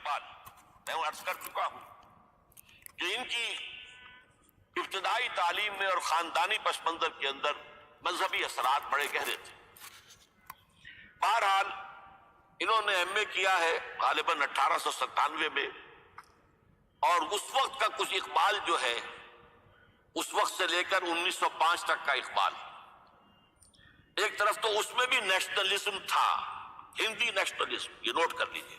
اقبال، میں عرض کر چکا ہوں کہ ان کی ابتدائی تعلیم میں اور خاندانی پس منظر کے اندر مذہبی اثرات بڑے گہرے تھے۔ بہرحال انہوں نے ایم اے کیا ہے غالباً 1897 میں، اور اس وقت کا کچھ اقبال جو ہے اس وقت سے لے کر 1905 تک کا اقبال، ایک طرف تو اس میں بھی نیشنلزم تھا، ہندی نیشنلزم، یہ نوٹ کر لیجئے۔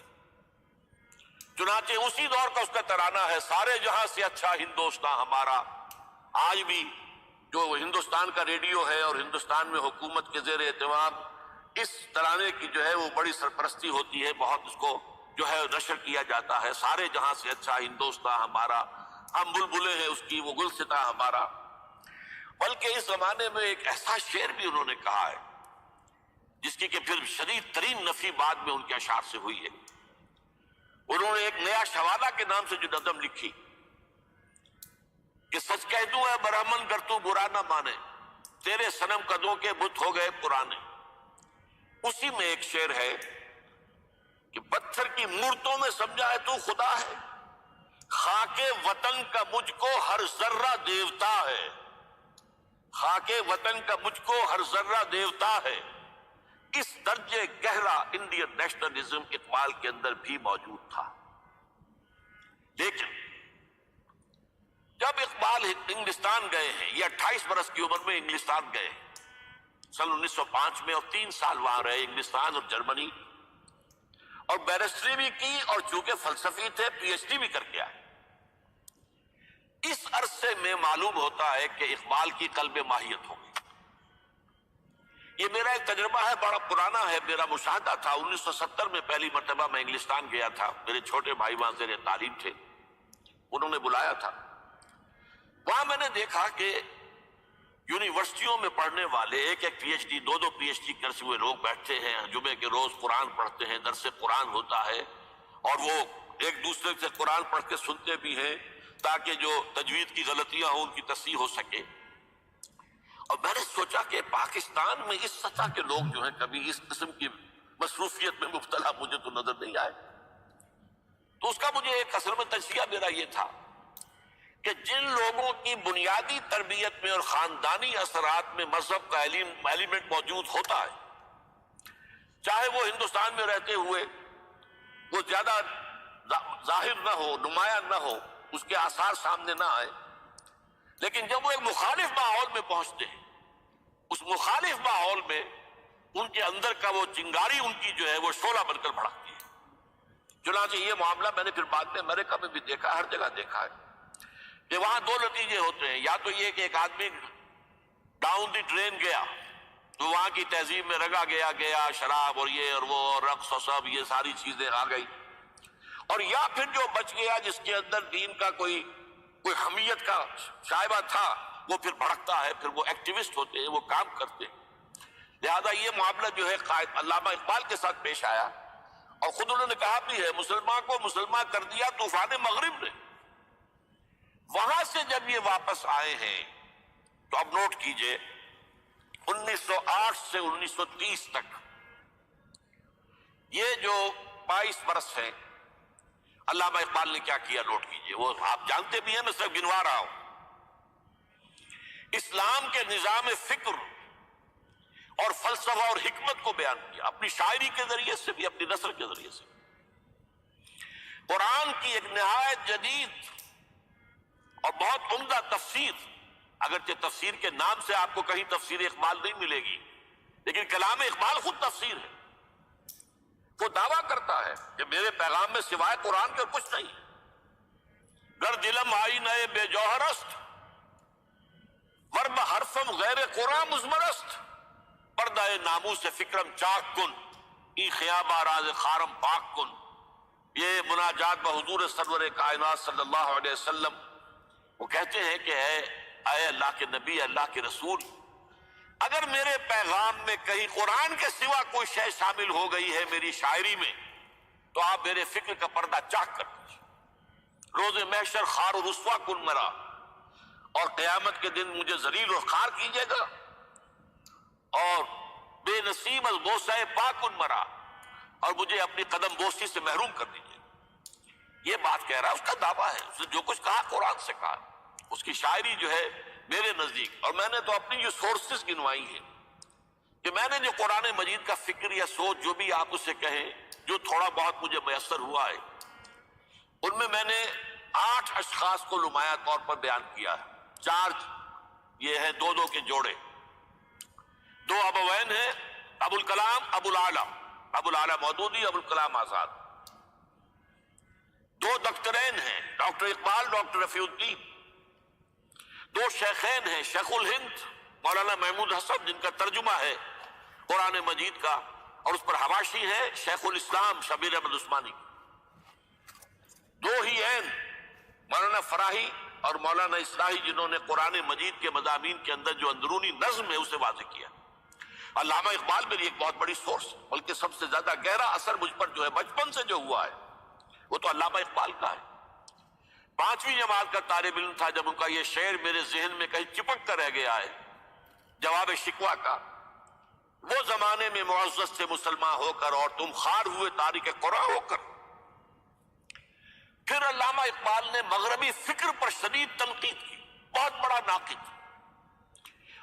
چنانچہ اسی دور کا اس کا ترانہ ہے، سارے جہاں سے اچھا ہندوستان ہمارا۔ آج بھی جو ہندوستان کا ریڈیو ہے اور ہندوستان میں حکومت کے زیر اہتمام اس ترانے کی جو ہے وہ بڑی سرپرستی ہوتی ہے، بہت اس کو جو ہے نشر کیا جاتا ہے، سارے جہاں سے اچھا ہندوستان ہمارا، ہم بلبلیں ہیں اس کی وہ گلستاں ہمارا۔ بلکہ اس زمانے میں ایک ایسا شعر بھی انہوں نے کہا ہے جس کی کہ پھر شدید ترین نفی بعد میں ان کے اشعار سے ہوئی ہے۔ انہوں نے ایک نیا شوالہ کے نام سے جو نظم لکھی کہ سچ کہہ دوں اے برہمن گر تو برا نہ مانے، تیرے صنم قدوں کے بت ہو گئے پرانے۔ اسی میں ایک شعر ہے کہ پتھر کی مورتوں میں سمجھا ہے تو خدا ہے، خاک وطن کا مجھ کو ہر ذرہ دیوتا ہے، خاک وطن کا مجھ کو ہر ذرہ دیوتا ہے۔ اس درجے گہرا انڈین نیشنلزم اقبال کے اندر بھی موجود تھا۔ لیکن جب اقبال انگلستان گئے ہیں، یہ 28 برس کی عمر میں انگلستان گئے ہیں سن 1905 میں، اور 3 سال وہاں رہے انگلستان اور جرمنی، اور بیرسٹری بھی کی، اور چونکہ فلسفی تھے پی ایچ ڈی بھی کر کے آئے۔ اس عرصے میں معلوم ہوتا ہے کہ اقبال کی قلب ماہیت ہو گئی۔ یہ میرا ایک تجربہ ہے، بڑا پرانا ہے، میرا مشاہدہ تھا۔ 1970 میں پہلی مرتبہ میں انگلستان گیا تھا، میرے چھوٹے بھائی وہاں زیر تعلیم تھے، انہوں نے بلایا تھا۔ وہاں میں نے دیکھا کہ یونیورسٹیوں میں پڑھنے والے ایک P H D, 2 P H D کرتے ہوئے لوگ بیٹھتے ہیں، جمعے کے روز قرآن پڑھتے ہیں، درس قرآن ہوتا ہے، اور وہ ایک دوسرے سے قرآن پڑھ کے سنتے بھی ہیں تاکہ جو تجوید کی غلطیاں ہوں ان کی تصحیح ہو سکے۔ اور میں نے سوچا کہ پاکستان میں اس سطح کے لوگ جو ہیں کبھی اس قسم کی مصروفیت میں مبتلا مجھے تو نظر نہیں آئے۔ تو اس کا مجھے ایک اصل میں تجزیہ میرا یہ تھا کہ جن لوگوں کی بنیادی تربیت میں اور خاندانی اثرات میں مذہب کا ایلیمنٹ موجود ہوتا ہے، چاہے وہ ہندوستان میں رہتے ہوئے وہ زیادہ ظاہر نہ ہو، نمایاں نہ ہو، اس کے آثار سامنے نہ آئے، لیکن جب وہ ایک مخالف ماحول میں پہنچتے ہیں، اس مخالف ماحول میں ان کے اندر کا وہ چنگاری ان کی جو ہے وہ شعلہ بن کر بھڑکتی ہے۔ چنانچہ یہ معاملہ میں نے پھر بعد میں امریکہ میں بھی دیکھا، ہر جگہ دیکھا ہے کہ وہاں 2 نتیجے ہوتے ہیں، یا تو یہ کہ ایک آدمی ڈاؤن دی ڈرین گیا تو وہاں کی تہذیب میں رگا گیا شراب اور یہ اور وہ اور رقص اور سب یہ ساری چیزیں آ گئی، اور یا پھر جو بچ گیا جس کے اندر دین کا کوئی حمیت کا شائبہ تھا وہ پھر بھڑکتا ہے، پھر وہ ایکٹیوسٹ ہوتے ہیں، وہ کام کرتے ہیں۔ لہذا یہ معاملہ جو ہے علامہ اقبال کے ساتھ پیش آیا، اور خود انہوں نے کہا بھی ہے مسلمان کو مسلمان کر دیا طوفان مغرب نے۔ وہاں سے جب یہ واپس آئے ہیں تو اب نوٹ کیجئے 1908 سے 1930 تک یہ جو 22 برس ہیں، علامہ اقبال نے کیا کیا نوٹ کیجئے، وہ آپ جانتے بھی ہیں، میں صرف گنوا رہا ہوں۔ اسلام کے نظام فکر اور فلسفہ اور حکمت کو بیان کیا، اپنی شاعری کے ذریعے سے بھی، اپنی نثر کے ذریعے سے۔ قرآن کی ایک نہایت جدید اور بہت عمدہ تفسیر، اگرچہ تفسیر کے نام سے آپ کو کہیں تفسیر اقبال نہیں ملے گی، لیکن کلام اقبال خود تفسیر ہے۔ وہ دعویٰ کرتا ہے کہ میرے پیغام میں سوائے قرآن کے کچھ نہیں، گر دلم آئی نئے بے جوہر است، ورب حرفم غیر قرآن مزمرست، پردہ ناموس سے فکرم چاک کن، ای خیام آراز خارم پاک کن۔ یہ مناجات بحضور سرور کائنات صلی اللہ علیہ وسلم، وہ کہتے ہیں کہ اے اللہ کے نبی، اللہ کے رسول، اگر میرے پیغام میں کہیں قرآن کے سوا کوئی شے شامل ہو گئی ہے میری شاعری میں تو آپ میرے فکر کا پردہ چاک کر دیجیے۔ روز محشر خار و رسوا کن مرا، اور قیامت کے دن مجھے ذلیل و خوار کیجیے گا، اور بے نصیب از بوسہ پاک کن مرا، اور مجھے اپنی قدم بوسی سے محروم کر دیجیے۔ یہ بات کہہ رہا ہے، اس کا دعویٰ ہے، اس نے جو کچھ کہا قرآن سے کہا۔ اس کی شاعری جو ہے میرے نزدیک، اور میں نے تو اپنی جو سورسز گنوائی ہیں کہ میں نے جو قرآن مجید کا فکر یا سوچ جو بھی آپ اسے کہیں، جو تھوڑا بہت مجھے میسر ہوا ہے، ان میں نے 8 اشخاص کو نمایاں طور پر بیان کیا ہے۔ 4 یہ ہیں دو کے جوڑے، 2 ابوین ہیں، ابو الکلام ابو العلا مودودی، ابو الکلام آزاد۔ 2 دکترین ہیں، ڈاکٹر اقبال، ڈاکٹر رفیع الدین۔ 2 شیخین ہیں، شیخ الہند مولانا محمود حسن، جن کا ترجمہ ہے قرآن مجید کا، اور اس پر حواشی ہے شیخ الاسلام شبیر احمد عثمانی۔ 2 ہی عین مولانا فراہی اور مولانا اصلاحی، جنہوں نے قرآن مجید کے مضامین کے اندر جو اندرونی نظم ہے اسے واضح کیا۔ علامہ اقبال میری ایک بہت بڑی سورس، بلکہ سب سے زیادہ گہرا اثر مجھ پر جو ہے بچپن سے جو ہوا ہے وہ تو علامہ اقبال کا ہے۔ 5ویں جماعت کا طالب علم تھا جب ان کا یہ شعر میرے ذہن میں کہیں چپک کر رہ گیا ہے، جواب شکوہ کا: وہ زمانے میں معزز سے مسلمان ہو کر اور تم خار ہوئے تارک قرآن ہو کر۔ پھر علامہ اقبال نے مغربی فکر پر شدید تنقید کی، بہت بڑا ناقد،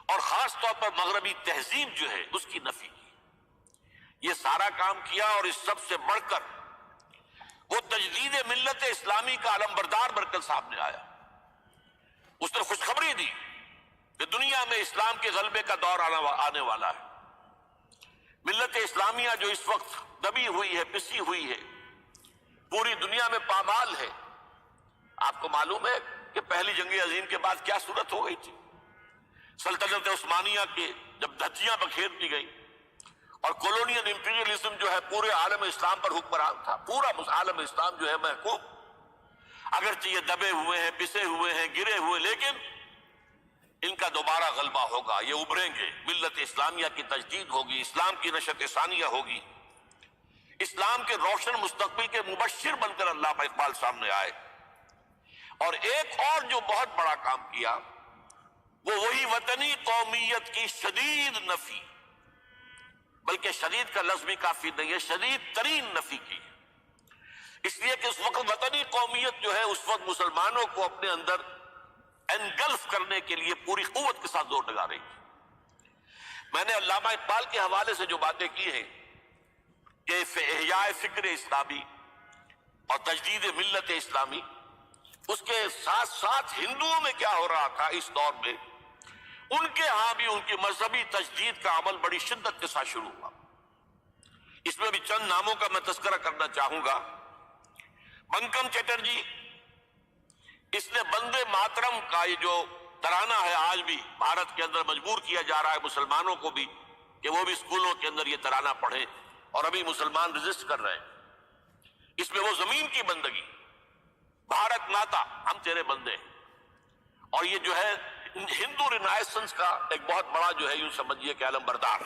اور خاص طور پر مغربی تہذیب جو ہے اس کی نفی کی۔ یہ سارا کام کیا، اور اس سب سے بڑھ کر وہ تجدید ملت اسلامی کا علمبردار بن کر سامنے آیا۔ اس نے خوشخبری دی کہ دنیا میں اسلام کے غلبے کا دور آنے والا ہے۔ ملت اسلامیہ جو اس وقت دبی ہوئی ہے، پسی ہوئی ہے، پوری دنیا میں پامال ہے۔ آپ کو معلوم ہے کہ پہلی جنگ عظیم کے بعد کیا صورت ہو گئی تھی؟ سلطنت عثمانیہ کے جب دھجیاں بکھیر دی گئی اور کولونیل امپیریلزم جو ہے پورے عالم اسلام پر حکمران تھا، پورا عالم اسلام جو ہے محکوم، اگرچہ یہ دبے ہوئے ہیں، پسے ہوئے ہیں، گرے ہوئے، لیکن ان کا دوبارہ غلبہ ہوگا، یہ ابھریں گے، ملت اسلامیہ کی تجدید ہوگی، اسلام کی نشأت ثانیہ ہوگی۔ اسلام کے روشن مستقبل کے مبشر بن کر علامہ اقبال سامنے آئے۔ اور ایک اور جو بہت بڑا کام کیا وہ وہی وطنی قومیت کی شدید نفی، بلکہ شدید کا لفظ بھی کافی نہیں ہے، شدید ترین نفی کی، اس لیے کہ اس وقت وطنی قومیت جو ہے اس وقت مسلمانوں کو اپنے اندر انگلف کرنے کے لیے پوری قوت کے ساتھ زور لگا رہی تھی۔ میں نے علامہ اقبال کے حوالے سے جو باتیں کی ہیں کہ احیاء فکر اسلامی اور تجدید ملت اسلامی، اس کے ساتھ ساتھ ہندوؤں میں کیا ہو رہا تھا اس دور میں، ان کے ہاں بھی ان کی مذہبی تجدید کا عمل بڑی شدت کے ساتھ شروع ہوا۔ اس میں بھی چند ناموں کا میں تذکرہ کرنا چاہوں گا۔ بنکم چٹرجی، اس نے بندے ماترم کا یہ جو ترانہ ہے آج بھی بھارت کے اندر مجبور کیا جا رہا ہے مسلمانوں کو بھی کہ وہ بھی اسکولوں کے اندر یہ ترانہ پڑھیں، اور ابھی مسلمان رجسٹ کر رہے ہیں۔ اس میں وہ زمین کی بندگی، بھارت ماتا ہم تیرے بندے ہیں، اور یہ جو ہے ہندو رینائسنس کا ایک بہت بڑا جو ہے یوں سمجھیے کہ علم بردار۔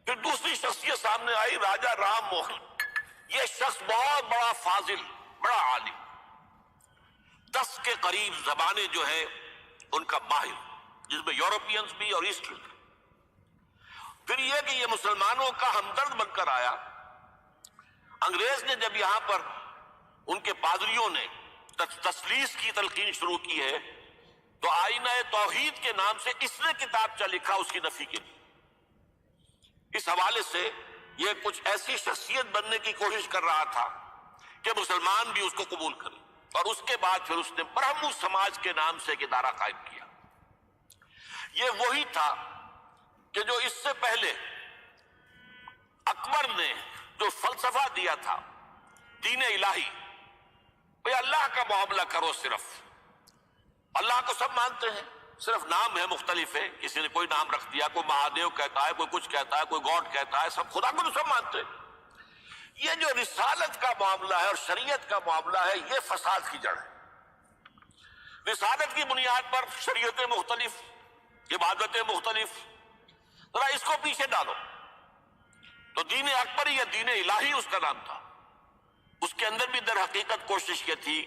پھر دوسری شخصیت سامنے آئی، راجہ رام موہن۔ یہ شخص بہت بڑا فاضل، بڑا عالم، 10 کے قریب زبانیں جو ہے ان کا ماہر، جس میں یورپینز بھی اور ایسٹرن۔ پھر یہ کہ یہ مسلمانوں کا ہمدرد بن کر آیا۔ انگریز نے جب یہاں پر ان کے پادریوں نے تثلیث کی تلقین شروع کی ہے تو آئینہ توحید کے نام سے اس نے کتابچہ لکھا اس کی نفی کے لیے۔ اس حوالے سے یہ کچھ ایسی شخصیت بننے کی کوشش کر رہا تھا کہ مسلمان بھی اس کو قبول کریں، اور اس کے بعد پھر اس نے برہمو سماج کے نام سے ایک ادارہ قائم کیا۔ یہ وہی تھا کہ جو اس سے پہلے اکبر نے جو فلسفہ دیا تھا دین الہی، بھئی اللہ کا معاملہ کرو، صرف اللہ کو سب مانتے ہیں، صرف نام ہے مختلف ہے، کسی نے کوئی نام رکھ دیا، کوئی مہادیو کہتا ہے، کوئی کچھ کہتا ہے، کوئی گاڈ کہتا ہے، سب خدا کو تو سب مانتے ہیں۔ یہ جو رسالت کا معاملہ ہے اور شریعت کا معاملہ ہے، یہ فساد کی جڑ ہے۔ رسالت کی بنیاد پر شریعتیں مختلف، عبادتیں مختلف، ذرا اس کو پیچھے ڈالو۔ تو دین اکبری یا دین الہی اس کا نام تھا۔ اس کے اندر بھی در حقیقت کوشش یہ تھی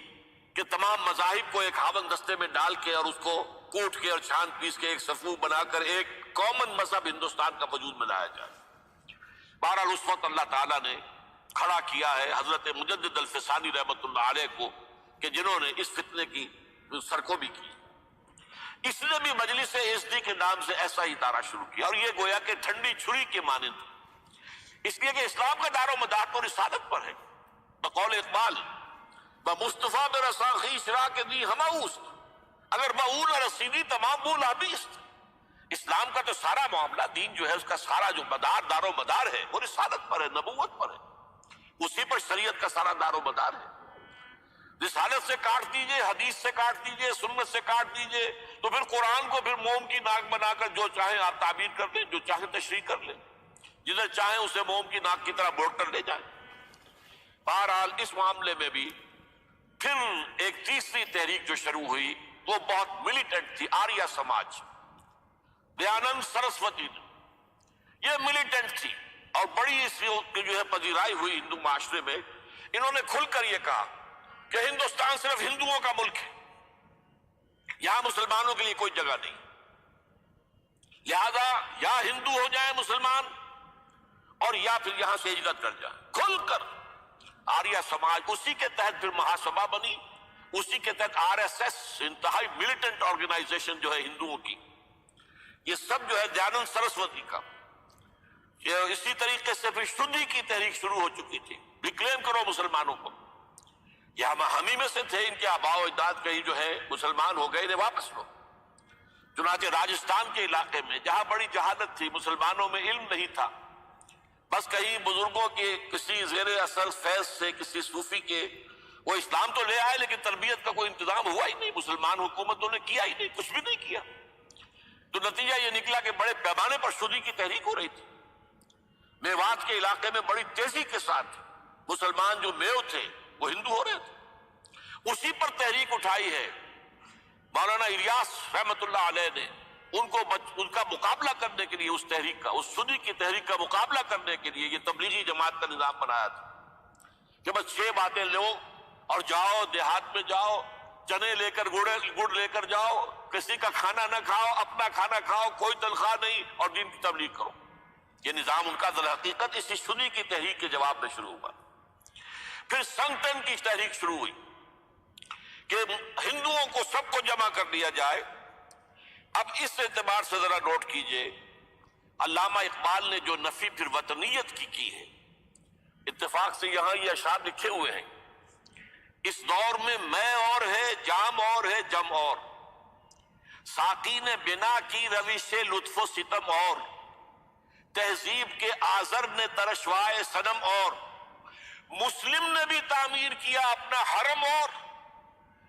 کہ تمام مذاہب کو ایک ہاون دستے میں ڈال کے اور اس کو کوٹ کے اور چھان پیس کے ایک صفوف بنا کر ایک کامن مذہب ہندوستان کا وجود میں لایا جائے۔ بہرحال اس وقت اللہ تعالیٰ نے کھڑا کیا ہے حضرت مجدد الفسانی رحمۃ اللہ علیہ کو کہ جنہوں نے اس فتنے کی سرکوبی کی. اس نے بھی مجلس ازدی کے نام سے ایسا ہی دارہ شروع کیا، اور یہ گویا کہ ٹھنڈی چھری کے مانند، اس لیے کہ اسلام کا دار و مدار تو رسالت پر ہے. بقول اقبال مصطفیٰ برساں خیش را کے دی ہماؤست، اگر باؤ نہ رسیدی تمام بول آبیست. اسلام کا تو سارا معاملہ، دین جو ہے اس کا سارا جو مدار دار و مدار ہے وہ رسالت پر ہے، نبوت پر ہے، اسی پر شریعت کا سارا دار و مدار ہے. رسالت سے کاٹ دیجئے، حدیث سے کاٹ دیجئے، سنت سے کاٹ دیجئے، تو پھر قرآن کو پھر موم کی ناک بنا کر جو چاہیں آپ تعبیر کر دیں، جو چاہیں تشریح کر لیں، جدھر چاہیں اسے موم کی ناک کی طرح بوڑھ کر لے جائیں. بہرحال اس معاملے میں بھی پھر ایک تیسری تحریک جو شروع ہوئی وہ بہت ملیٹنٹ تھی، آریہ سماج، دیانند سرسوتی. یہ ملیٹنٹ تھی اور بڑی اس کی جو ہے پذیرائی ہوئی ہندو معاشرے میں. انہوں نے کھل کر یہ کہا کہ ہندوستان صرف ہندوؤں کا ملک ہے، یہاں مسلمانوں کے لیے کوئی جگہ نہیں، لہذا یا ہندو ہو جائیں مسلمان اور یا پھر یہاں سے ہجرت کر جائیں. کھل کر آریہ سماج، اسی کے تحت پھر مہاسبھا بنی، اسی کے تحت آر ایس ایس، انتہائی ملیٹنٹ آرگنائزیشن جو ہے ہندوؤں کی، یہ سب جو ہے دیانند سرسوتی کا. یہ اسی طریقے سے پھر شدھی کی تحریک شروع ہو چکی تھی، ریکلیم کرو مسلمانوں کو. یہ ہم ہی میں سے تھے، ان کے آباء و اجداد کہیں جو ہے مسلمان ہو گئے، انہیں واپس لو. چنانچہ راجستھان کے علاقے میں جہاں بڑی جہالت تھی، مسلمانوں میں علم نہیں تھا، بس کہیں بزرگوں کے کسی زیر اثر فیض سے، کسی صوفی کے، وہ اسلام تو لے آئے لیکن تربیت کا کوئی انتظام ہوا ہی نہیں، مسلمان حکومتوں نے کیا ہی نہیں، کچھ بھی نہیں کیا. تو نتیجہ یہ نکلا کہ بڑے پیمانے پر شدھی کی تحریک ہو رہی تھی. میوات کے علاقے میں بڑی تیزی کے ساتھ مسلمان جو میو تھے وہ ہندو ہو رہے تھے. اسی پر تحریک اٹھائی ہے مولانا الیاس رحمۃ اللہ علیہ نے. ان کا مقابلہ کرنے کے لیے اس تحریک کا، اس سنی کی تحریک کا مقابلہ کرنے کے لیے یہ تبلیغی جماعت کا نظام بنایا تھا کہ بس 6 باتیں لو اور جاؤ، دیہات میں جاؤ، چنے لے کر گڑ لے کر جاؤ، کسی کا کھانا نہ کھاؤ، اپنا کھانا کھاؤ، کوئی تنخواہ نہیں، اور دین کی تبلیغ کرو. یہ نظام ان کا در حقیقت اسی سنی کی تحریک کے جواب میں شروع ہوا. پھر سنگتن کی تحریک شروع ہوئی کہ ہندوؤں کو سب کو جمع کر لیا جائے. اب اس اعتبار سے ذرا نوٹ کیجئے، علامہ اقبال نے جو نفی پھر وطنیت کی ہے، اتفاق سے یہاں یہ اشعار لکھے ہوئے ہیں. اس دور میں میں اور ہے، جام اور ہے، جم اور، ساقی نے بنا کی روش لطف و ستم اور، تہذیب کے آزر نے ترشوائے صنم اور، مسلم نے بھی تعمیر کیا اپنا حرم اور،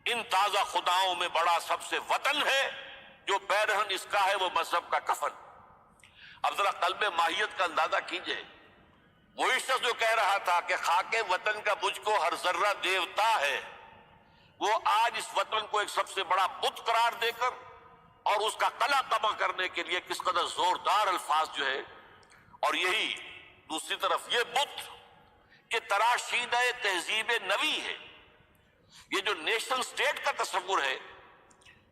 ان تازہ خداؤں میں بڑا سب سے وطن ہے، جو پیرہن اس کا ہے وہ مذہب کا کفن. اب ذرا قلب ماہیت کا اندازہ کیجئے. وہی شخص جو کہہ رہا تھا کہ خاک وطن کا مجھ کو ہر ذرہ دیوتا ہے، وہ آج اس وطن کو ایک سب سے بڑا بت قرار دے کر اور اس کا قلع تباہ کرنے کے لیے کس قدر زوردار الفاظ جو ہے. اور یہی دوسری طرف یہ بت کہ تراشیدہ تہذیب نوی ہے. یہ جو نیشن سٹیٹ کا تصور ہے،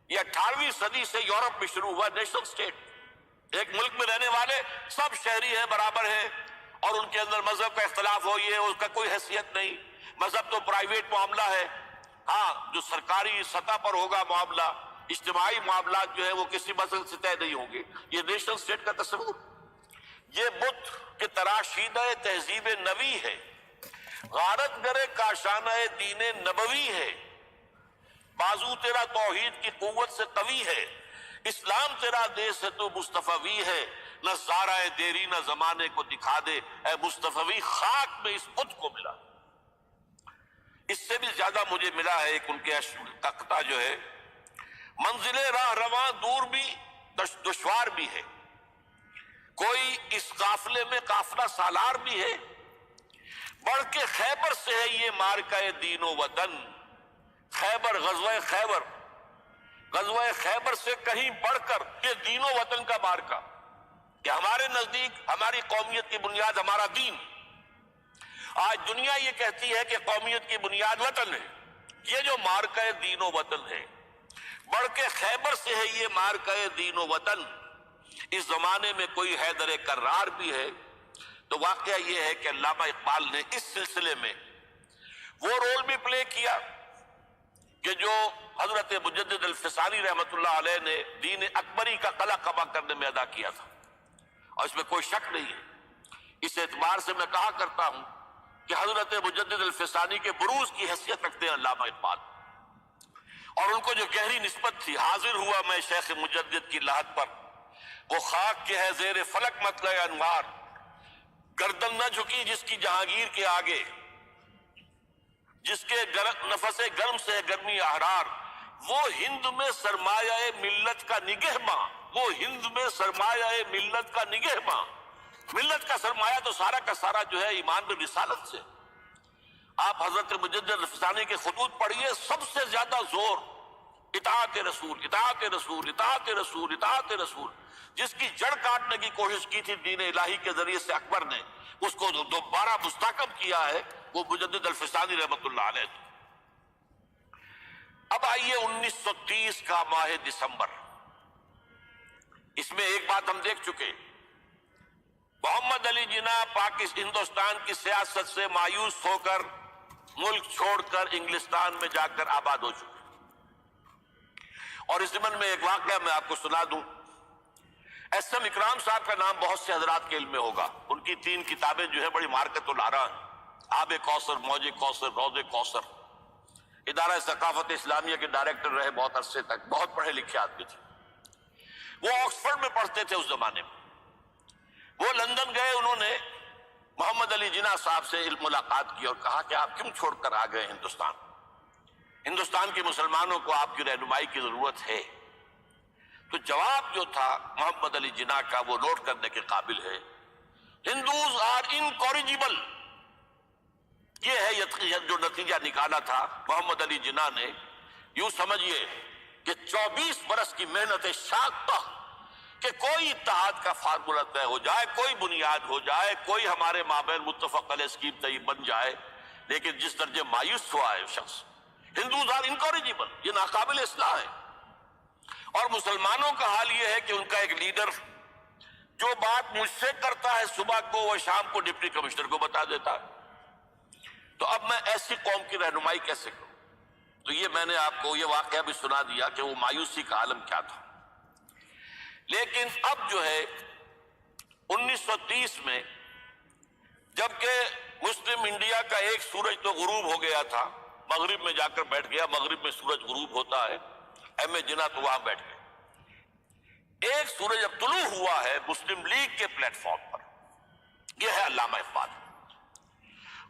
یہ 18ویں صدی سے یورپ میں شروع ہوا. نیشن سٹیٹ، ایک ملک میں رہنے والے سب شہری ہیں، برابر ہیں، اور ان کے اندر مذہب کا اختلاف ہو، یہ اس کا کوئی حیثیت نہیں. مذہب تو پرائیویٹ معاملہ ہے، ہاں جو سرکاری سطح پر ہوگا معاملہ، اجتماعی معاملات جو ہے وہ کسی مذہب سے طے نہیں ہوں گے. یہ نیشن سٹیٹ کا تصور. یہ بت کہ تراشیدہ تہذیب نوی ہے، غارت گرے کاشانہ دین نبوی ہے، بازو تیرا توحید کی قوت سے قوی ہے، اسلام تیرا دیس ہے تو مصطفی ہے، نہ زارہ دیری نہ زمانے کو دکھا دے، اے مصطفی خاک میں اس بت کو ملا. اس سے بھی زیادہ مجھے ملا ہے ایک ان کے تختہ جو ہے، منزل راہ رواں دور بھی دشوار بھی ہے، کوئی اس قافلے میں قافلہ سالار بھی ہے، بڑھ کے خیبر سے ہے یہ مارکہ دین و وطن. خیبر، غزوہ خیبر سے کہیں بڑھ کر یہ دین و وطن کا مارکہ، کہ ہمارے نزدیک ہماری قومیت کی بنیاد ہمارا دین. آج دنیا یہ کہتی ہے کہ قومیت کی بنیاد وطن ہے. یہ جو مارکہ دین و وطن ہے، بڑھ کے خیبر سے ہے یہ مارکہ دین و وطن. اس زمانے میں کوئی حیدر کرار بھی ہے، تو واقعہ یہ ہے کہ علامہ اقبال نے اس سلسلے میں وہ رول بھی پلے کیا کہ جو حضرت مجدد الفسانی رحمۃ اللہ علیہ نے دین اکبری کا قلع قبا کرنے میں ادا کیا تھا، اور اس میں کوئی شک نہیں ہے۔ اس اعتبار سے میں کہا کرتا ہوں کہ حضرت مجدد الفسانی کے بروز کی حیثیت رکھتے ہیں علامہ اقبال، اور ان کو جو گہری نسبت تھی، حاضر ہوا میں شیخ مجدد کی لحد پر، وہ خاک کے ہے زیر فلک مطلع انوار، گردن نہ جھکی جس کی جہانگیر کے آگے، جس کے نفس گرم سے گرمی احرار، وہ ہند میں سرمایہ ملت کا نگہباں، وہ ہند میں سرمایہ ملت کا نگہباں۔ ملت کا سرمایہ تو سارا کا سارا جو ہے ایمان میں رسالت سے۔ آپ حضرت مجدد الفسانی کے خطوط پڑھیے، سب سے زیادہ زور اطاعت رسول، اطاعت رسول، اطاعت رسول، اطاعت رسول، جس کی جڑ کاٹنے کی کوشش کی تھی دین الہی کے ذریعے سے اکبر نے، اس کو دوبارہ مستحکم کیا ہے وہ مجدد الفسانی رحمۃ اللہ علیہ۔ اب آئیے 1930 کا ماہ دسمبر، اس میں ایک بات ہم دیکھ چکے، محمد علی جناح ہندوستان کی سیاست سے مایوس ہو کر ملک چھوڑ کر انگلستان میں جا کر آباد ہو چکے۔ اور اس ضمن میں ایک واقعہ میں آپ کو سنا دوں۔ ایس ایم اکرام صاحب کا نام بہت سے حضرات کے علم میں ہوگا، ان کی 3 کتابیں جو ہے بڑی مارکت الارا ہیں، آب کوثر، موج کوثر، روض کوثر۔ ادارہ ثقافت اسلامیہ کے ڈائریکٹر رہے بہت عرصے تک، بہت پڑھے لکھے آدمی تھے۔ وہ آکسفورڈ میں پڑھتے تھے اس زمانے میں۔ وہ لندن گئے، انہوں نے محمد علی جناح صاحب سے ملاقات کی اور کہا کہ آپ کیوں چھوڑ کر آ گئے ہندوستان؟ ہندوستان کے مسلمانوں کو آپ کی رہنمائی کی ضرورت ہے۔ تو جواب جو تھا محمد علی جناح کا وہ نوٹ کرنے کے قابل ہے۔ ہندوز آر انکوریجیبل، یہ ہے جو نتیجہ نکالا تھا محمد علی جناح نے۔ یوں سمجھیے کہ 24 برس کی محنت شاقہ کہ کوئی اتحاد کا فارمولہ طے ہو جائے، کوئی بنیاد ہو جائے، کوئی ہمارے مابین متفق علیہ اسکیم طے بن جائے، لیکن جس درجے مایوس ہوا ہے شخص، ہندوز آر انکوریجیبل، یہ ناقابل اصلاح ہے۔ اور مسلمانوں کا حال یہ ہے کہ ان کا ایک لیڈر جو بات مجھ سے کرتا ہے صبح کو، وہ شام کو ڈپٹی کمشنر کو بتا دیتا ہے۔ تو اب میں ایسی قوم کی رہنمائی کیسے کروں؟ تو یہ میں نے آپ کو یہ واقعہ بھی سنا دیا کہ وہ مایوسی کا عالم کیا تھا۔ لیکن اب جو ہے 1930 میں، جبکہ مسلم انڈیا کا ایک سورج تو غروب ہو گیا تھا، مغرب میں جا کر بیٹھ گیا، مغرب میں سورج غروب ہوتا ہے، ایم اے جناح تو وہاں بیٹھ گئے۔ ایک سورج اب طلوع ہوا ہے مسلم لیگ کے پلیٹ فارم پر، یہ ہے علامہ اقبال۔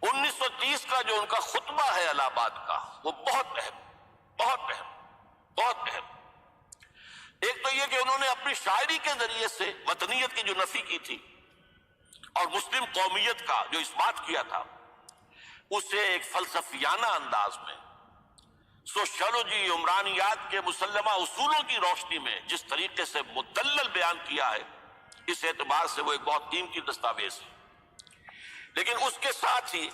1930 کا جو ان کا خطبہ ہے الہ آباد کا، وہ بہت اہم، بہت اہم، بہت اہم۔ ایک تو یہ کہ انہوں نے اپنی شاعری کے ذریعے سے وطنیت کی جو نفی کی تھی اور مسلم قومیت کا جو اس بات کیا تھا، اسے ایک فلسفیانہ انداز میں سوشیولوجی، عمرانیات کے مسلمہ اصولوں کی روشنی میں جس طریقے سے مدلل بیان کیا ہے، اس اعتبار سے وہ ایک بہت قیمتی دستاویز ہے۔ لیکن اس کے ساتھ ہی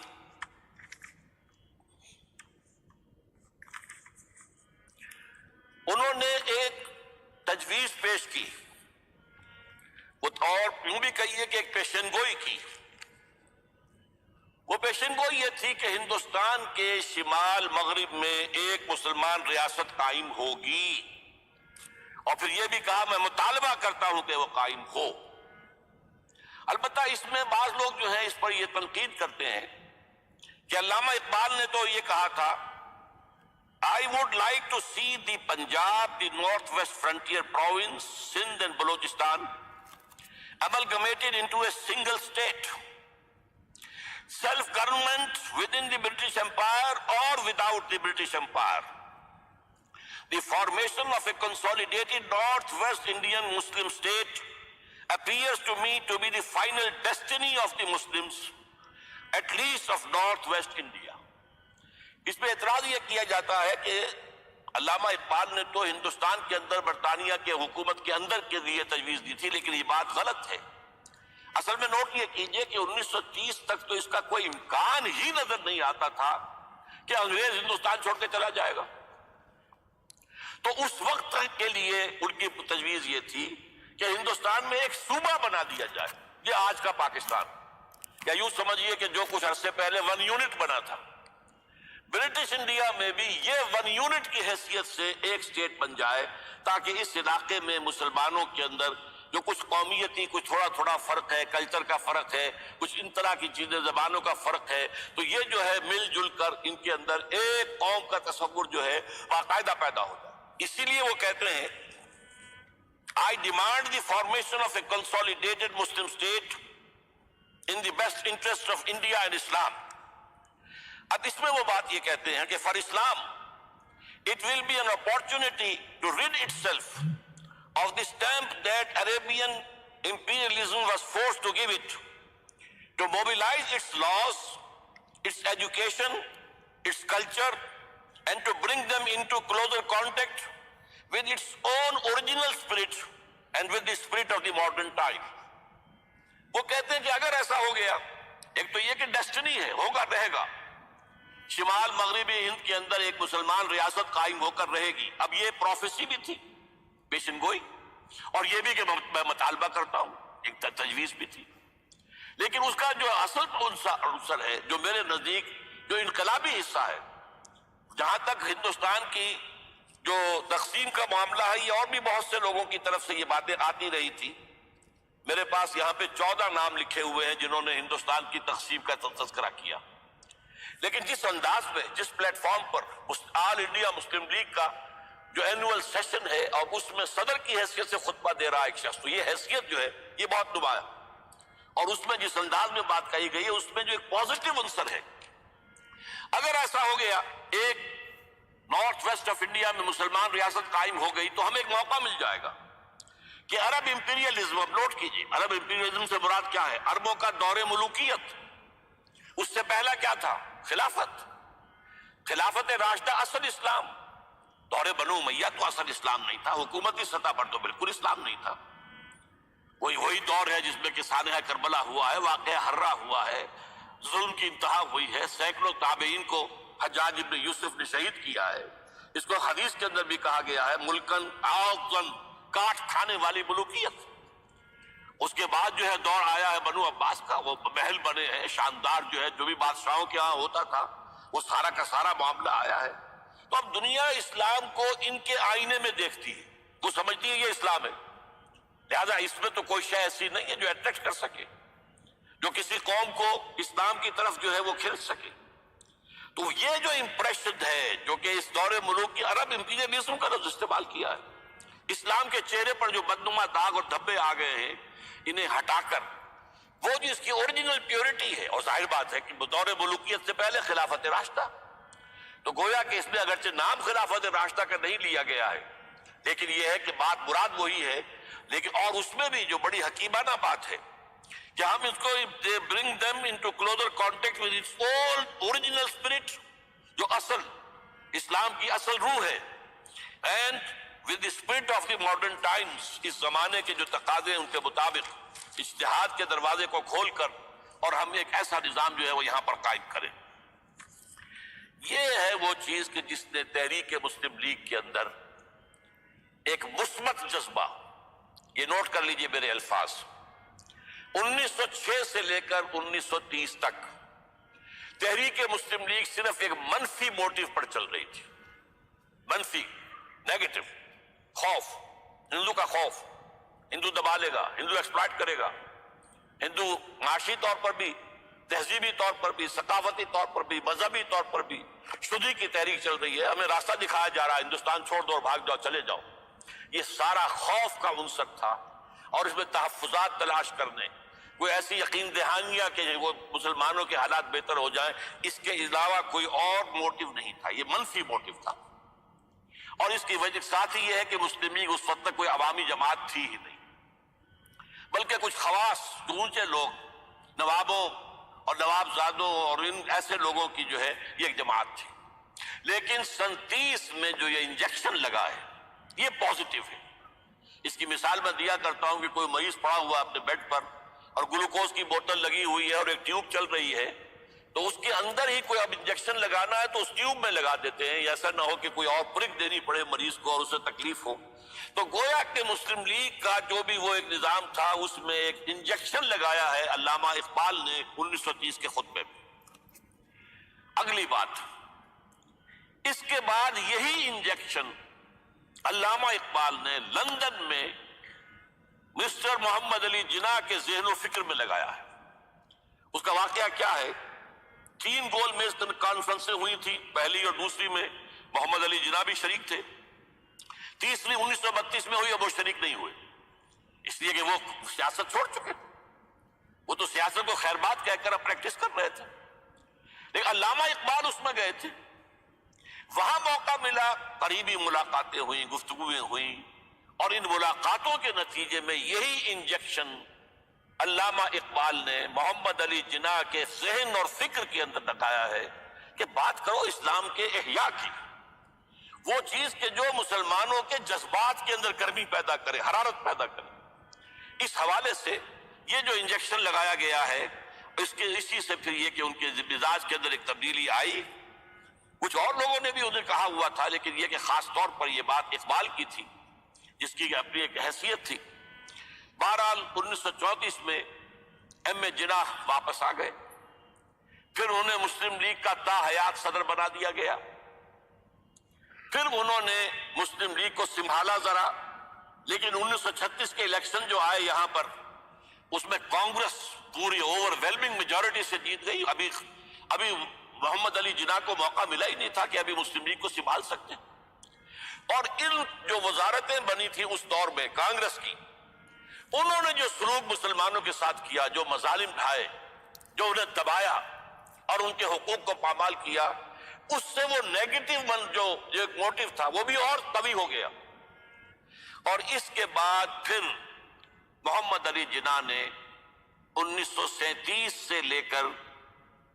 انہوں نے ایک تجویز پیش کی، اور یوں بھی کہیے کہ ایک پیشن گوئی کی۔ وہ پیشن گوئی یہ تھی کہ ہندوستان کے شمال مغرب میں ایک مسلمان ریاست قائم ہوگی، اور پھر یہ بھی کہا میں مطالبہ کرتا ہوں کہ وہ قائم ہو۔ البتہ اس میں بعض لوگ جو ہیں اس پر یہ تنقید کرتے ہیں کہ علامہ اقبال نے تو یہ کہا تھا I would like to see the Punjab, the northwest frontier province, Sindh and Balochistan amalgamated into a single state. Self-government within the British Empire or without the British Empire. The formation of a consolidated northwest Indian Muslim state appears to me to be the final destiny of the Muslims, at least of northwest India. اس پہ اعتراض یہ کیا جاتا ہے کہ علامہ اقبال نے تو ہندوستان کے اندر برطانیہ کے حکومت کے اندر کے لیے تجویز دی تھی، لیکن یہ بات غلط ہے۔ اصل میں نوٹ یہ کیجئے کہ 1930 تک تو اس کا کوئی امکان ہی نظر نہیں آتا تھا کہ انگریز ہندوستان چھوڑ کے چلا جائے گا۔ تو اس وقت کے لیے ان کی تجویز یہ تھی کہ ہندوستان میں ایک صوبہ بنا دیا جائے، یہ آج کا پاکستان، یا یوں سمجھیے کہ جو کچھ عرصے پہلے 1 یونٹ بنا تھا، برٹش انڈیا میں بھی یہ 1 یونٹ کی حیثیت سے ایک سٹیٹ بن جائے، تاکہ اس علاقے میں مسلمانوں کے اندر جو کچھ قومیتی کچھ تھوڑا تھوڑا فرق ہے، کلچر کا فرق ہے، کچھ ان طرح کی چیزیں، زبانوں کا فرق ہے، تو یہ جو ہے مل جل کر ان کے اندر ایک قوم کا تصور جو ہے باقاعدہ پیدا ہو جائے۔ اسی لیے وہ کہتے ہیں I demand the formation of a consolidated Muslim state in the best interest of India and Islam۔ اب اس میں وہ بات یہ کہتے ہیں کہ for Islam it will be an opportunity to rid itself of the stamp that Arabian imperialism was forced to give it, to mobilize its laws, its education, its culture, and to bring them into closer contact with its own original spirit and with the spirit of the modern time۔ وہ کہتے ہیں کہ اگر ایسا ہو گیا، ایک تو یہ کہ ڈیسٹنی ہے، ہوگا، رہے گا، شمال مغربی ہند کے اندر ایک مسلمان ریاست قائم ہو کر رہے گی۔ اب یہ پروفیسی بھی تھی، پیشن گوئی، اور یہ بھی کہ میں مطالبہ کرتا ہوں، ایک تجویز بھی تھی، لیکن اس کا جو اصل عنصر ہے، جو میرے نزدیک جو انقلابی حصہ ہے، جہاں تک ہندوستان کی جو تقسیم کا معاملہ ہے، یہ اور بھی بہت سے لوگوں کی طرف سے یہ باتیں آتی رہی تھی۔ میرے پاس یہاں پہ 14 نام لکھے ہوئے ہیں جنہوں نے ہندوستان کی تقسیم کا تذکرہ کیا، لیکن جس انداز میں، جس پلیٹ فارم پر آل انڈیا مسلم لیگ کا جو اینول سیشن ہے اور اس میں صدر کی حیثیت سے خطبہ دے رہا ہے ایک شخص، تو یہ حیثیت جو ہے یہ بہت نمایاں، اور اس میں جس انداز میں بات کہی گئی ہے اس میں جو ایک پازیٹیو عنصر ہے۔ اگر ایسا ہو گیا، ایک نارتھ ویسٹ آف انڈیا میں مسلمان ریاست قائم ہو گئی، تو ہمیں ایک موقع مل جائے گا کہ عرب امپیریلزم، اب نوٹ کیجئے، عرب امپیریلزم سے مراد کیا ہے؟ عربوں کا دور ملوکیت۔ اس سے پہلا کیا تھا؟ خلافت راشدہ، اصل اسلام۔ دور بنو امیہ تو اصل اسلام نہیں تھا، حکومتی سطح پر تو بالکل اسلام نہیں تھا۔ وہی دور ہے جس میں کہ سانحہ کربلا ہوا ہے، واقعہ حرہ ہوا ہے، ظلم کی انتہا ہوئی ہے، سینکڑوں تابعین کو حجاج ابن یوسف نے شہید کیا ہے۔ اس کو حدیث کے اندر بھی کہا گیا ہے ملکن عاقن، کاٹ کھانے والی ملوکیت۔ اس کے بعد جو ہے دور آیا ہے بنو عباس کا، وہ محل بنے ہیں شاندار، جو ہے جو بھی بادشاہوں کے ہاں ہوتا تھا وہ سارا کا سارا معاملہ آیا ہے۔ تو اب دنیا اسلام کو ان کے آئینے میں دیکھتی ہے، وہ سمجھتی ہے یہ اسلام ہے، لہذا اس میں تو کوئی شے ایسی نہیں ہے جو اٹریکٹ کر سکے، جو کسی قوم کو اسلام کی طرف جو ہے وہ کھینچ سکے۔ تو یہ جو امپریشن ہے، جو کہ اس دور ملوک کی عرب امپیریلزم کا لفظ استعمال کیا ہے، اسلام کے چہرے پر جو بدنما داغ اور دھبے آ گئے ہیں، انہیں ہٹا کر وہ جو اس کی اوریجنل پیورٹی ہے، اور ظاہر بات ہے کہ دور ملوکیت سے پہلے خلافت راشدہ، تو گویا کہ اس میں اگرچہ نام خلافت راشدہ کا نہیں لیا گیا ہے، لیکن یہ ہے کہ بات مراد وہی ہے، لیکن اور اس میں بھی جو بڑی حکیمانہ بات ہے کہ ہم اس کو bring them into closer contact with its old original spirit، جو اصل اسلام کی اصل روح ہے، and with the spirit of the modern times، اس زمانے کے جو تقاضے ہیں ان کے مطابق اجتہاد کے دروازے کو کھول کر، اور ہم ایک ایسا نظام جو ہے وہ یہاں پر قائم کریں۔ یہ ہے وہ چیز کہ جس نے تحریک مسلم لیگ کے اندر ایک مثبت جذبہ، یہ نوٹ کر لیجئے میرے الفاظ، 1906 سے لے کر 1930 تک تحریک مسلم لیگ صرف ایک منفی موٹیو پر چل رہی تھی، منفی، نیگیٹو، خوف، ہندو کا خوف، ہندو دبا لے گا، ہندو ایکسپلائٹ کرے گا، ہندو معاشی طور پر بھی، تہذیبی طور پر بھی، ثقافتی طور پر بھی، مذہبی طور پر بھی شدی کی تحریک چل رہی ہے، ہمیں راستہ دکھایا جا رہا ہے، ہندوستان چھوڑ دو اور بھاگ جاؤ، چلے جاؤ۔ یہ سارا خوف کا عنصر تھا، اور اس میں تحفظات تلاش کرنے، کوئی ایسی یقین دہانیاں کہ وہ مسلمانوں کے حالات بہتر ہو جائیں، اس کے علاوہ کوئی اور موٹیو نہیں تھا، یہ منفی موٹیو تھا۔ اور اس کی وجہ ساتھ ہی یہ ہے کہ مسلم لیگ اس وقت تک کوئی عوامی جماعت تھی ہی نہیں، بلکہ کچھ خواص، اونچے لوگ، نوابوں اور نوابزادوں اور ان ایسے لوگوں کی جو ہے یہ ایک جماعت تھی۔ لیکن 37 میں جو یہ انجیکشن لگا ہے یہ پازیٹیو ہے۔ اس کی مثال میں دیا کرتا ہوں کہ کوئی مریض پڑا ہوا اپنے بیڈ پر اور گلوکوز کی بوتل لگی ہوئی ہے اور ایک ٹیوب چل رہی ہے، تو اس کے اندر ہی کوئی اب انجیکشن لگانا ہے تو اس ٹیوب میں لگا دیتے ہیں، ایسا نہ ہو کہ کوئی اور پرک دینی پڑے مریض کو اور اسے تکلیف ہو۔ تو گویا کہ مسلم لیگ کا جو بھی وہ ایک نظام تھا اس میں ایک انجیکشن لگایا ہے علامہ اقبال نے 1930 کے خطبے میں۔ اگلی بات، اس کے بعد یہی انجیکشن علامہ اقبال نے لندن میں مسٹر محمد علی جناح کے ذہن و فکر میں لگایا ہے۔ اس کا واقعہ کیا ہے؟ 3 گول میز کانفرنسیں ہوئی تھی، پہلی اور دوسری میں محمد علی جناح بھی شریک تھے، تیسری 1932 میں ہوئی اور وہ شریک نہیں ہوئے، اس لیے کہ وہ سیاست چھوڑ چکے، وہ تو سیاست کو خیر بات کہہ کر اب پریکٹس کر رہے تھے، لیکن علامہ اقبال اس میں گئے تھے، وہاں موقع ملا، قریبی ملاقاتیں ہوئیں، گفتگویں ہوئیں، اور ان ملاقاتوں کے نتیجے میں یہی انجیکشن علامہ اقبال نے محمد علی جناح کے ذہن اور فکر کے اندر لگایا ہے کہ بات کرو اسلام کے احیاء کی، وہ چیز کہ جو مسلمانوں کے جذبات کے اندر گرمی پیدا کرے، حرارت پیدا کرے۔ اس حوالے سے یہ جو انجیکشن لگایا گیا ہے، اسی سے پھر یہ کہ ان کے مزاج کے اندر ایک تبدیلی آئی۔ کچھ اور لوگوں نے بھی ادھر کہا ہوا تھا، لیکن یہ کہ خاص طور پر یہ بات اقبال کی تھی جس کی اپنی ایک حیثیت تھی۔ بہرحال 1934 میں ایم اے جناح واپس آ گئے، پھر انہیں مسلم لیگ کا تا حیات صدر بنا دیا گیا، پھر انہوں نے مسلم لیگ کو سنبھالا ذرا، لیکن 1936 کے الیکشن جو آئے یہاں پر، اس میں کانگریس پوری اوور ویلمنگ میجورٹی سے جیت گئی۔ ابھی محمد علی جناح کو موقع ملا ہی نہیں تھا کہ ابھی مسلم لیگ کو سنبھال سکتے، اور ان جو وزارتیں بنی تھی اس دور میں کانگریس کی، انہوں نے جو سلوک مسلمانوں کے ساتھ کیا، جو مظالم ڈھائے، جو انہیں دبایا اور ان کے حقوق کو پامال کیا، اس سے وہ نیگیٹو جو ایک موٹیو تھا وہ بھی اور قوی ہو گیا۔ اور اس کے بعد پھر محمد علی جناح نے 1937 سے لے کر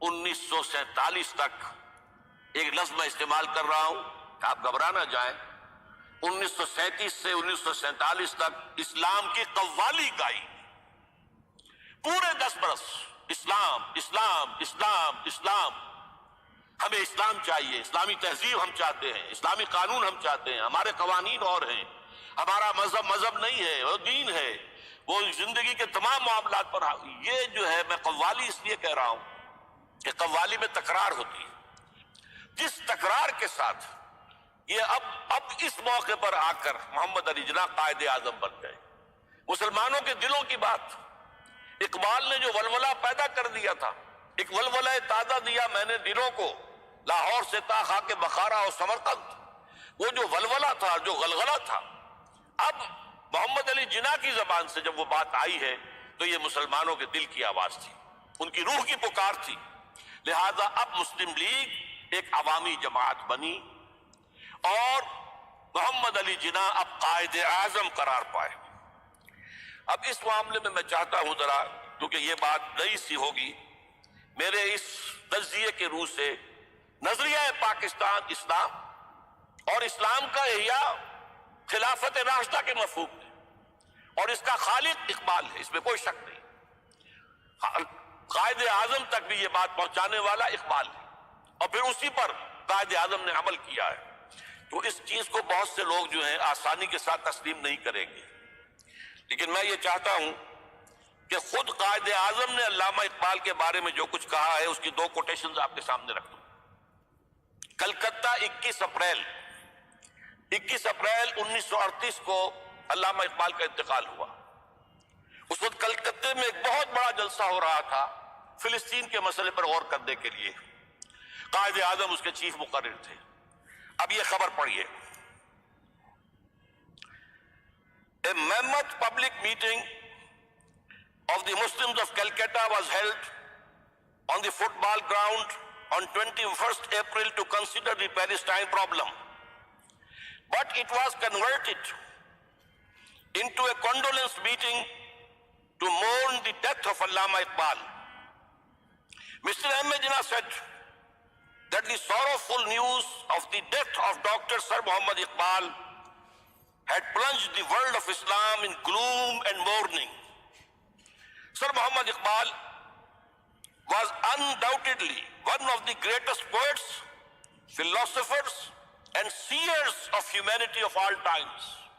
1947 تک، ایک لفظ میں استعمال کر رہا ہوں کہ آپ گھبرا نہ جائیں، 1937 سے 1947 تک اسلام کی قوالی گائی، پورے 10 برس اسلام اسلام اسلام اسلام، ہمیں اسلام چاہیے، اسلامی تہذیب ہم چاہتے ہیں، اسلامی قانون ہم چاہتے ہیں، ہمارے قوانین اور ہیں، ہمارا مذہب نہیں ہے، وہ دین ہے، وہ زندگی کے تمام معاملات پر۔ یہ جو ہے، میں قوالی اس لیے کہہ رہا ہوں کہ قوالی میں تکرار ہوتی ہے، جس تکرار کے ساتھ یہ اب اس موقع پر آ کر محمد علی جناح قائد اعظم بن گئے۔ مسلمانوں کے دلوں کی بات، اقبال نے جو ولولہ پیدا کر دیا تھا، ایک ولولہ تازہ دیا میں نے دلوں کو، لاہور سے تا خاک بخارا اور سمرقند، وہ جو ولولہ تھا، جو غلغلہ تھا، اب محمد علی جناح کی زبان سے جب وہ بات آئی ہے تو یہ مسلمانوں کے دل کی آواز تھی، ان کی روح کی پکار تھی۔ لہذا اب مسلم لیگ ایک عوامی جماعت بنی اور محمد علی جناح اب قائد اعظم قرار پائے۔ اب اس معاملے میں میں چاہتا ہوں ذرا، کیونکہ یہ بات نئی سی ہوگی، میرے اس تجزیے کے روح سے نظریہ پاکستان اسلام اور اسلام کا احیاء خلافت راشدہ کے مفہوم ہے، اور اس کا خالق اقبال ہے، اس میں کوئی شک نہیں۔ قائد اعظم تک بھی یہ بات پہنچانے والا اقبال ہے، اور پھر اسی پر قائد اعظم نے عمل کیا ہے۔ تو اس چیز کو بہت سے لوگ جو ہیں آسانی کے ساتھ تسلیم نہیں کریں گے، لیکن میں یہ چاہتا ہوں کہ خود قائد اعظم نے علامہ اقبال کے بارے میں جو کچھ کہا ہے، اس کی 2 کوٹیشنز آپ کے سامنے رکھ دوں۔ کلکتہ 21 اپریل 1938 کو علامہ اقبال کا انتقال ہوا۔ اس وقت کلکتہ میں ایک بہت بڑا جلسہ ہو رہا تھا فلسطین کے مسئلے پر غور کرنے کے لیے، قائد اعظم اس کے چیف مقرر تھے۔ اب یہ خبر پڑھیے، A mammoth public meeting of the Muslims of Calcutta was held on the football ground on 21st April to consider the Palestine problem. But it was converted into a condolence meeting to mourn the death of Allama Iqbal. Mr. M. Jinnah said that the sorrowful news of the death of Dr. Sir Muhammad Iqbal had plunged the world of Islam in gloom and mourning. Sir Muhammad Iqbal was undoubtedly one of the greatest poets, philosophers and seers of humanity of all times.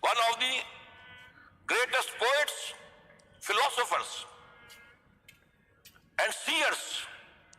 one of the greatest poets, philosophers and seers,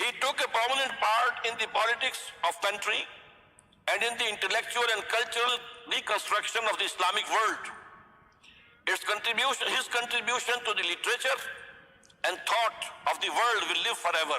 He took a prominent part in the politics of country and in the intellectual and cultural reconstruction of the Islamic world. His contribution to the literature and thought of the world will live forever.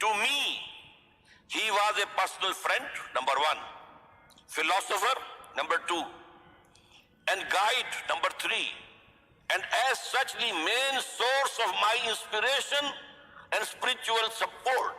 To me, he was a personal friend, number one, philosopher, number two, and guide, number three, and as such the main source of my inspiration and spiritual support.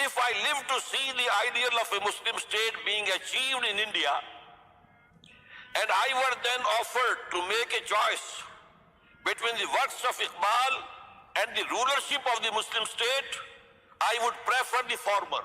if I live to see the ideal of a Muslim state being achieved in India and I were then offered to make a choice between the works of Iqbal and the rulership of the Muslim state, I would prefer the former.